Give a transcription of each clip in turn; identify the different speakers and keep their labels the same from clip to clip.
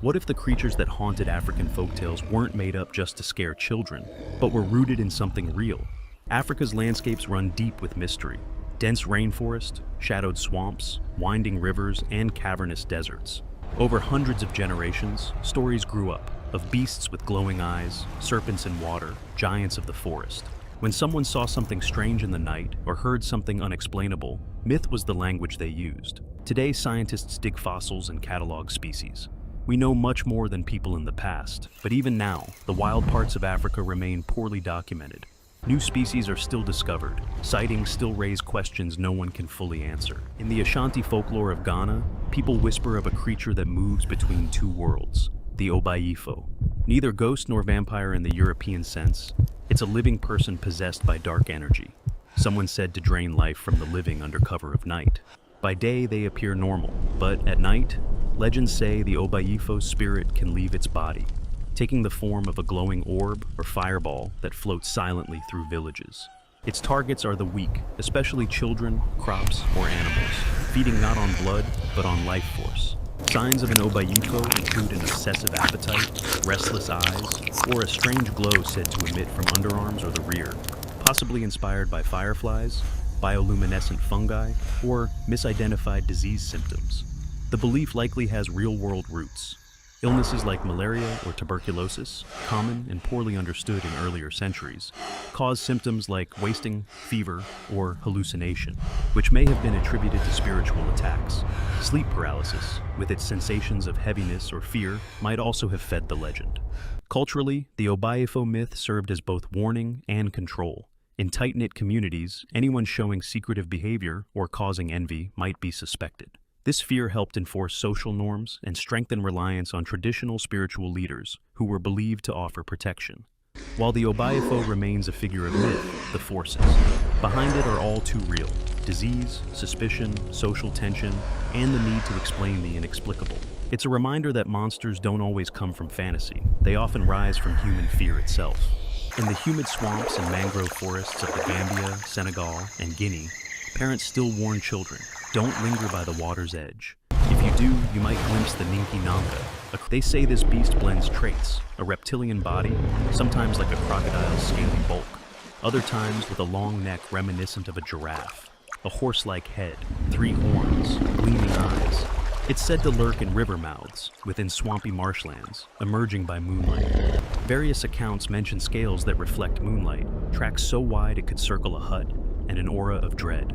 Speaker 1: What if the creatures that haunted African folktales weren't made up just to scare children, but were rooted in something real? Africa's landscapes run deep with mystery. Dense rainforest, shadowed swamps, winding rivers, and cavernous deserts. Over hundreds of generations, stories grew up of beasts with glowing eyes, serpents in water, giants of the forest. When someone saw something strange in the night or heard something unexplainable, myth was the language they used. Today, scientists dig fossils and catalog species. We know much more than people in the past, but even now, the wild parts of Africa remain poorly documented. New species are still discovered. Sightings still raise questions no one can fully answer. In the Ashanti folklore of Ghana, people whisper of a creature that moves between two worlds, the Obayifo. Neither ghost nor vampire in the European sense, it's a living person possessed by dark energy. Someone said to drain life from the living under cover of night. By day, they appear normal, but at night, legends say the Obayifo's spirit can leave its body, taking the form of a glowing orb or fireball that floats silently through villages. Its targets are the weak, especially children, crops, or animals, feeding not on blood, but on life force. Signs of an Obayifo include an obsessive appetite, restless eyes, or a strange glow said to emit from underarms or the rear, possibly inspired by fireflies, bioluminescent fungi, or misidentified disease symptoms. The belief likely has real-world roots. Illnesses like malaria or tuberculosis, common and poorly understood in earlier centuries, cause symptoms like wasting, fever, or hallucination, which may have been attributed to spiritual attacks. Sleep paralysis, with its sensations of heaviness or fear, might also have fed the legend. Culturally, the Obayifo myth served as both warning and control. In tight-knit communities, anyone showing secretive behavior or causing envy might be suspected. This fear helped enforce social norms and strengthen reliance on traditional spiritual leaders who were believed to offer protection. While the Obayifo remains a figure of myth, the forces behind it are all too real: disease, suspicion, social tension, and the need to explain the inexplicable. It's a reminder that monsters don't always come from fantasy. They often rise from human fear itself. In the humid swamps and mangrove forests of the Gambia, Senegal, and Guinea, parents still warn children, don't linger by the water's edge. If you do, you might glimpse the Ninki Nanka. They say this beast blends traits: a reptilian body, sometimes like a crocodile's scaly bulk, other times with a long neck reminiscent of a giraffe, a horse-like head, 3 horns, gleaming eyes. It's said to lurk in river mouths, within swampy marshlands, emerging by moonlight. Various accounts mention scales that reflect moonlight, tracks so wide it could circle a hut, and an aura of dread.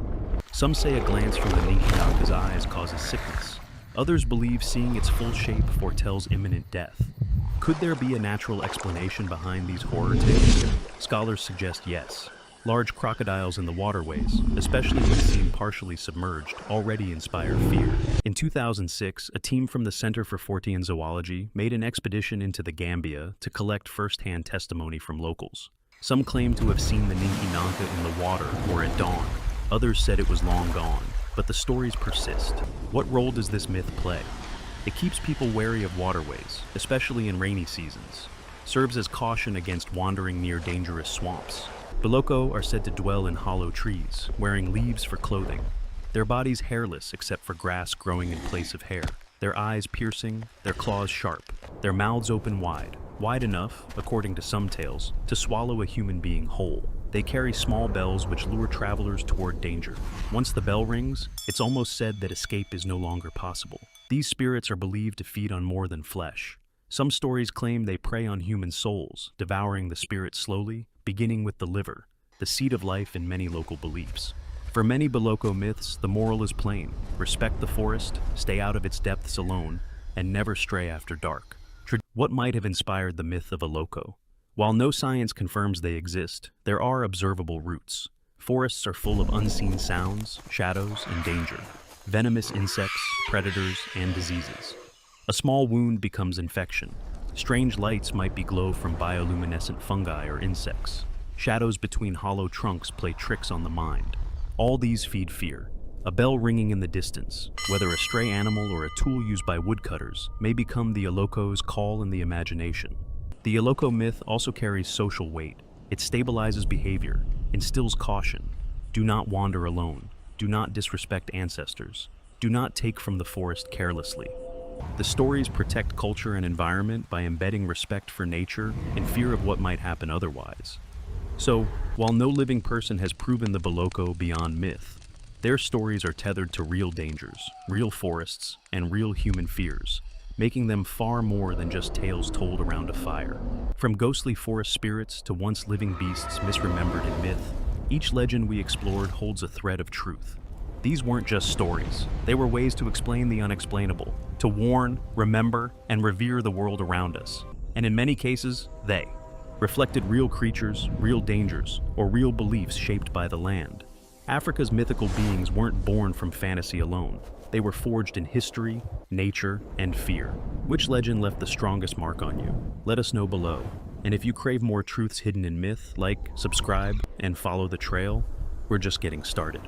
Speaker 1: Some say a glance from the Ninki Nanka's eyes causes sickness. Others believe seeing its full shape foretells imminent death. Could there be a natural explanation behind these horror tales? Scholars suggest yes. Large crocodiles in the waterways, especially when seen partially submerged, already inspire fear. In 2006, a team from the Center for Fortean Zoology made an expedition into the Gambia to collect first-hand testimony from locals. Some claim to have seen the Ninki Nanka in the water or at dawn. Others said it was long gone, but the stories persist. What role does this myth play? It keeps people wary of waterways, especially in rainy seasons. Serves as caution against wandering near dangerous swamps. Eloko are said to dwell in hollow trees, wearing leaves for clothing. Their bodies hairless except for grass growing in place of hair. Their eyes piercing, their claws sharp, their mouths open wide enough, according to some tales, to swallow a human being whole. They carry small bells which lure travelers toward danger. Once the bell rings, it's almost said that escape is no longer possible. These spirits are believed to feed on more than flesh. Some stories claim they prey on human souls, devouring the spirit slowly, beginning with the liver, the seat of life in many local beliefs. For many Eloko myths, the moral is plain: respect the forest, stay out of its depths alone, and never stray after dark. What might have inspired the myth of Eloko? While no science confirms they exist, there are observable roots. Forests are full of unseen sounds, shadows, and danger. Venomous insects, predators, and diseases. A small wound becomes infection. Strange lights might be glow from bioluminescent fungi or insects. Shadows between hollow trunks play tricks on the mind. All these feed fear. A bell ringing in the distance, whether a stray animal or a tool used by woodcutters, may become the Eloko's call in the imagination. The Eloko myth also carries social weight. It stabilizes behavior, instills caution. Do not wander alone. Do not disrespect ancestors. Do not take from the forest carelessly. The stories protect culture and environment by embedding respect for nature and fear of what might happen otherwise. So, while no living person has proven the Eloko beyond myth, their stories are tethered to real dangers, real forests, and real human fears, making them far more than just tales told around a fire. From ghostly forest spirits to once living beasts misremembered in myth, each legend we explored holds a thread of truth. These weren't just stories, they were ways to explain the unexplainable, to warn, remember, and revere the world around us. And in many cases, they reflected real creatures, real dangers, or real beliefs shaped by the land. Africa's mythical beings weren't born from fantasy alone. They were forged in history, nature, and fear. Which legend left the strongest mark on you? Let us know below. And if you crave more truths hidden in myth, like, subscribe, and follow the trail, we're just getting started.